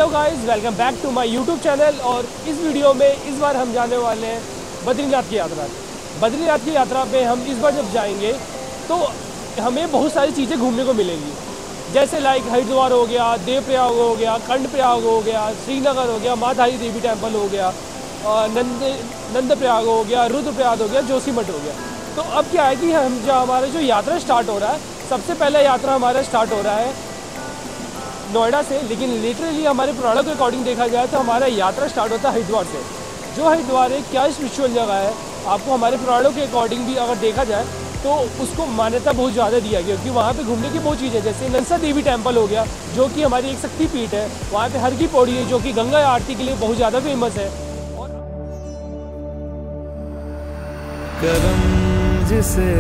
Hello guys, welcome back to my YouTube channel. और इस video में इस बार हम जाने वाले हैं बद्रीनाथ की यात्रा। बद्रीनाथ की यात्रा पे हम इस बार जब जाएंगे तो हमें बहुत सारी चीज़ें घूमने को मिलेंगी, जैसे लाइक हरिद्वार हो गया, देवप्रयाग हो गया, कर्णप्रयाग हो गया, श्रीनगर हो गया, माँ धारी देवी टेम्पल हो गया, नंदप्रयाग हो गया, रुद्रप्रयाग हो गया, जोशीमठ हो गया। तो अब क्या है कि हम हमारा जो यात्रा स्टार्ट हो रहा है, सबसे पहला यात्रा हमारा स्टार्ट हो रहा है नोएडा से, लेकिन लिटरली हमारे पुराणों के अकॉर्डिंग देखा जाए तो हमारा यात्रा स्टार्ट होता है हरिद्वार से। जो हरिद्वार एक क्या स्पिरिचुअल जगह है, आपको हमारे पुराणों के अकॉर्डिंग भी अगर देखा जाए तो उसको मान्यता बहुत ज़्यादा दिया गया, क्योंकि वहाँ पे घूमने की बहुत चीज़ें, जैसे नंसा देवी टेम्पल हो गया जो कि हमारी एक शक्तिपीठ है। वहाँ पे हर की पौड़ी है जो कि गंगा आरती के लिए बहुत ज़्यादा फेमस है। और करम जिसे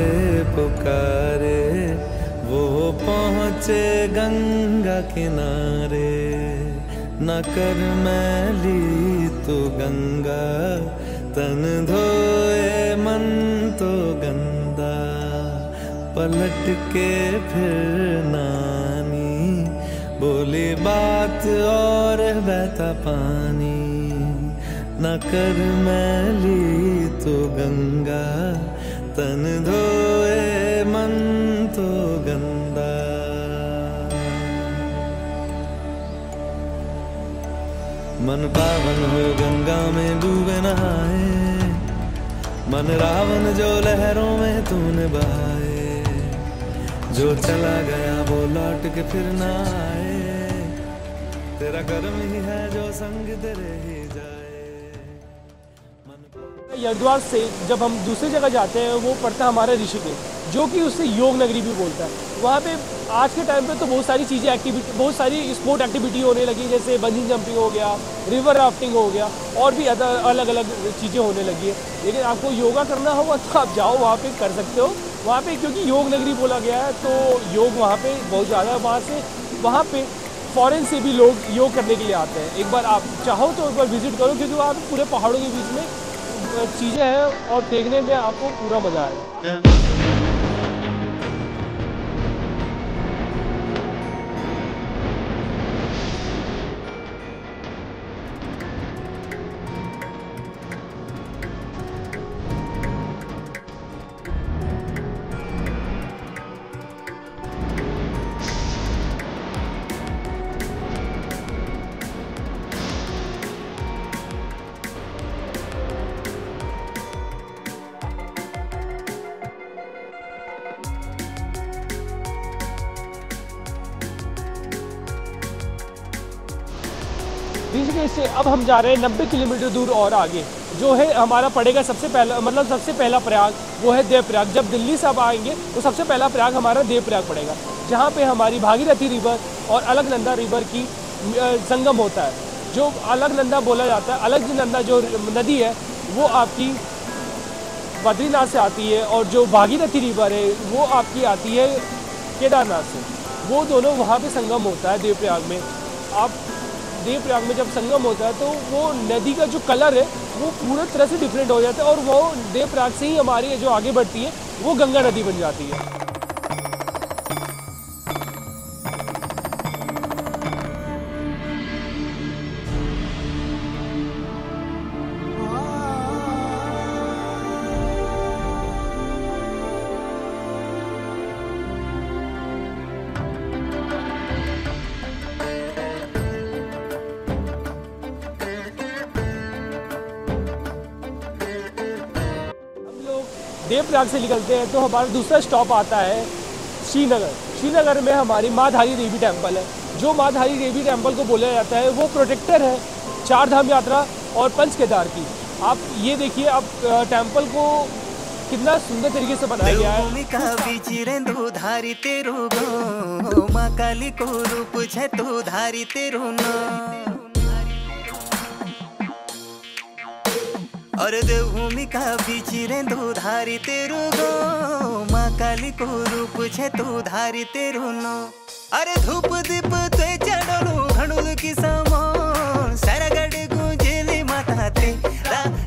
पुकारे वो पहुँचे गंगा किनारे, न कर मैली तो गंगा, तन धोए मन तो गंदा, पलट के फिर नानी, बोली बात और बहता पानी, न कर मैली तो गंगा, तन धोए मन तो गंदा। मन पावन हो गंगा में डूबे नहाए, मन रावण जो लहरों में तूने बहाए, जो चला गया वो लौट के फिर ना आए, तेरा कर्म ही है जो संग तेरे ही जाए। हरिद्वार से जब हम दूसरी जगह जाते हैं वो पड़ता है हमारा ऋषिकेश, जो कि उससे योग नगरी भी बोलता है। वहाँ पे आज के टाइम पे तो बहुत सारी चीज़ें एक्टिविटी, बहुत सारी स्पोर्ट एक्टिविटी होने लगी, जैसे बंजी जंपिंग हो गया, रिवर राफ्टिंग हो गया, और भी अलग अलग चीज़ें होने लगी है। लेकिन आपको योगा करना होगा तो आप जाओ, वहाँ पे कर सकते हो। वहाँ पे क्योंकि योग नगरी बोला गया है तो योग वहाँ पे बहुत ज़्यादा, वहाँ पे फॉरेन से भी लोग योग करने के लिए आते हैं। एक बार आप चाहो तो एक बार विजिट करो, क्योंकि वहाँ पूरे पहाड़ों के बीच में चीज़ें हैं और देखने में आपको पूरा मज़ा आएगा। ऋषिकेश से अब हम जा रहे हैं 90 किलोमीटर दूर और आगे, जो है हमारा पड़ेगा सबसे पहला प्रयाग, वो है देवप्रयाग। जब दिल्ली से अब आएंगे तो सबसे पहला प्रयाग हमारा देवप्रयाग पड़ेगा, जहाँ पे हमारी भागीरथी रिवर और अलकनंदा रिवर की संगम होता है। जो अलकनंदा बोला जाता है, अलकनंदा जो नदी है वो आपकी बद्रीनाथ से आती है, और जो भागीरथी रिवर है वो आपकी आती है केदारनाथ से। वो दोनों वहाँ पे संगम होता है देवप्रयाग में। देवप्रयाग में जब संगम होता है तो वो नदी का जो कलर है वो पूरी तरह से डिफरेंट हो जाता है, और वो देवप्रयाग से ही हमारी जो आगे बढ़ती है वो गंगा नदी बन जाती है। देवप्रयाग से निकलते हैं तो हमारा दूसरा स्टॉप आता है श्रीनगर। श्रीनगर में हमारी माँ धारी देवी टेम्पल है। जो माँ धारी देवी टेम्पल को बोला जाता है वो प्रोटेक्टर है चार धाम यात्रा और पंच केदार की। आप ये देखिए, आप टेम्पल को कितना सुंदर तरीके से बनाया गया है। और देवभूमि का बीच रेंदु धारी तेरू गो, माँ काली को रूप छे तू धारी तेरू नो। अरे धूप दीप ते चढ़लू घणुल की समान, सरगड़ गुंजेली माता ते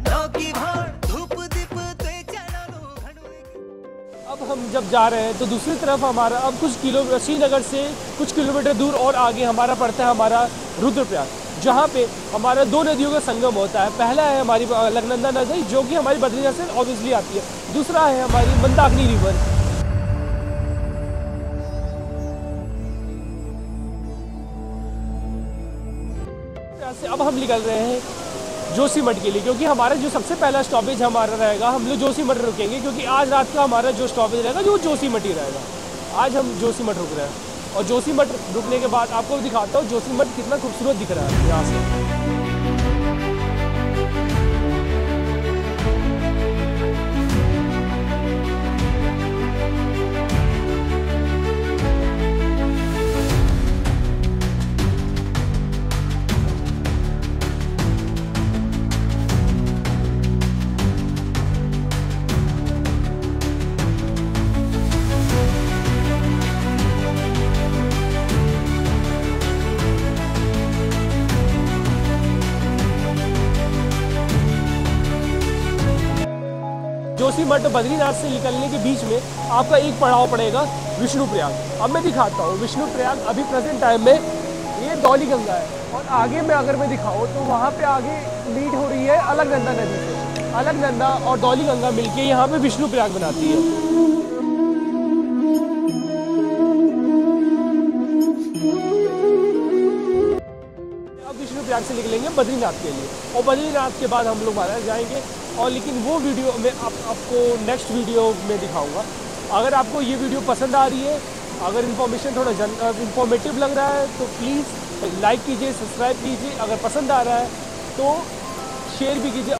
नौकी भर धूप दीप ते चढ़लू घणुल। अब हम जब जा रहे हैं तो दूसरी तरफ हमारा अब कुछ श्रीनगर से कुछ किलोमीटर दूर और आगे हमारा पड़ता है हमारा रुद्रप्रयाग। जहाँ पे हमारा 2 नदियों का संगम होता है। पहला है हमारी अलकनंदा नदी जो कि हमारी बद्रीनाथ से ऑब्वियसली आती है, दूसरा है हमारी मंदाकिनी रिवर। से अब हम निकल रहे हैं जोशीमठ के लिए, क्योंकि हमारा जो सबसे पहला स्टॉपेज हमारा रहेगा, हम लोग जोशीमठ रुकेंगे, क्योंकि आज रात का हमारा जो स्टॉपेज रहेगा जो जोशीमठ ही रहेगा। आज हम जोशीमठ रुक रहे हैं और जोशीमठ रुकने के बाद आपको दिखाता हूँ जोशीमठ कितना खूबसूरत दिख रहा है यहाँ से। जोशीमठ बद्रीनाथ से निकलने के बीच में आपका एक पड़ाव पड़ेगा विष्णुप्रयाग। अब मैं दिखाता हूँ विष्णुप्रयाग अभी प्रेजेंट टाइम में ये धौली गंगा है, और आगे में अगर मैं दिखाऊँ तो वहाँ पे आगे लीड हो रही है अलकनंदा नदी से। अलकनंदा और धौली गंगा मिलके यहाँ पे विष्णुप्रयाग बनाती है। अब विष्णुप्रयाग से निकलेंगे बद्रीनाथ के लिए, और बद्रीनाथ के बाद हम लोग महाराज जाएंगे। और लेकिन वो वीडियो मैं आपको नेक्स्ट वीडियो में दिखाऊंगा। अगर आपको ये वीडियो पसंद आ रही है, अगर इन्फॉर्मेशन थोड़ा इन्फॉर्मेटिव लग रहा है तो प्लीज़ लाइक कीजिए, सब्सक्राइब कीजिए। अगर पसंद आ रहा है तो शेयर भी कीजिए।